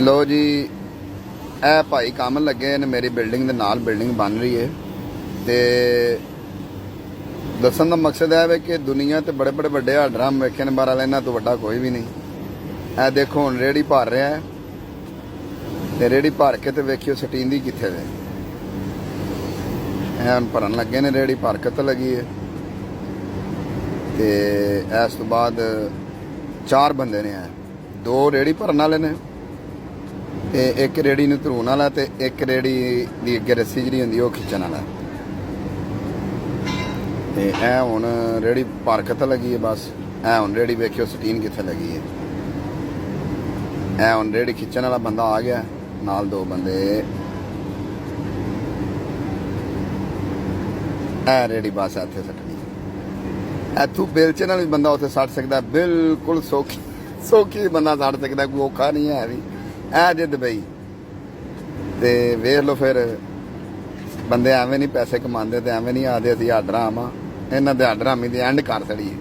लो जी, ਇਹ ਭਾਈ ਕੰਮ ਲੱਗੇ ਨੇ ਮੇਰੀ ਬਿਲਡਿੰਗ ਦੇ ਨਾਲ। ਬਿਲਡਿੰਗ ਬਣ ਰਹੀ ਹੈ ਤੇ ਦੱਸਣ ਦਾ ਮਕਸਦ ਹੈ ਵੇ ਕਿ ਦੁਨੀਆ ਤੇ ਬੜੇ ਬੜੇ ਵੱਡੇ ਡਰਮ ਵੇਖੇ ਨੇ ਬਾਹਰ ਵਾਲੇ, ਇਹਨਾਂ ਤੋਂ ਵੱਡਾ ਕੋਈ ਵੀ ਨਹੀਂ। ਇਹ ਦੇਖੋ ਹੁਣ ਰੇੜੀ ਭਰ ਰਿਹਾ ਹੈ ਤੇ ਰੇੜੀ ਭਰ ਕੇ ਤੇ ਵੇਖਿਓ ਸਟੀਂਦੀ ਕਿੱਥੇ ਵੇ। ਇਹ ਹੁਣ ਭਰਨ ਲੱਗੇ ਨੇ, ਰੇੜੀ ਭਰ ਕੇ ਤਾਂ ਲੱਗੀ ਹੈ ਤੇ ਇਸ ਤੋਂ ਬਾਅਦ 4 ਬੰਦੇ ਨੇ। ਦੋ ਰੇੜੀ ਭਰਨ ਵਾਲੇ ਨੇ ਤੇ ਇੱਕ ਰੇੜੀ ਨੂੰ ਧਰੂਣ ਵਾਲਾ ਤੇ ਇੱਕ ਰੇੜੀ ਦੀ ਅੱਗੇ ਰੱਸੀ ਜਿਹੜੀ ਹੁੰਦੀ ਉਹ ਖਿੱਚਣ ਵਾਲਾ। ਤੇ ਇਹ ਹੁਣ ਰੇੜੀ ਭਰ ਕੇ ਤਾਂ ਲੱਗੀ ਹੈ ਬਸ। ਇਹ ਹੁਣ ਰੇੜੀ ਵੇਖਿਓ ਸਟੀਨ ਕਿੱਥੇ ਲੱਗੀ ਹੈ। ਇਹ ਹੁਣ ਰੇੜੀ ਖਿੱਚਣ ਵਾਲਾ ਬੰਦਾ ਆ ਗਿਆ, ਨਾਲ 2 ਬੰਦੇ। ਇਹ ਰੇੜੀ ਬਸ ਇੱਥੇ ਸੱਟਣੀ। ਇੱਥੋਂ ਬੇਲਚੇ ਨਾਲ ਵੀ ਬੰਦਾ ਉੱਥੇ ਸੱਟ ਸਕਦਾ, ਬਿਲਕੁਲ ਸੌਖੀ ਬੰਦਾ ਸੱਟ ਸਕਦਾ, ਕੋਈ ਔਖਾ ਨਹੀਂ ਹੈ ਵੀ। ਇਹ ਜੇ ਦੁਬਈ ਤੇ ਵੇਖ ਲਓ ਫਿਰ ਬੰਦੇ ਐਵੇਂ ਨਹੀਂ ਪੈਸੇ ਕਮਾਉਂਦੇ ਤੇ ਐਵੇਂ ਨਹੀਂ ਆਦੇ ਅਸੀਂ ਆਡਰਾਂ ਆਵਾਂ। ਇਹਨਾਂ ਦੇ ਆਡਰਾਂ ਦੀ ਐਂਡ ਕਰ ਛੜੀਏ।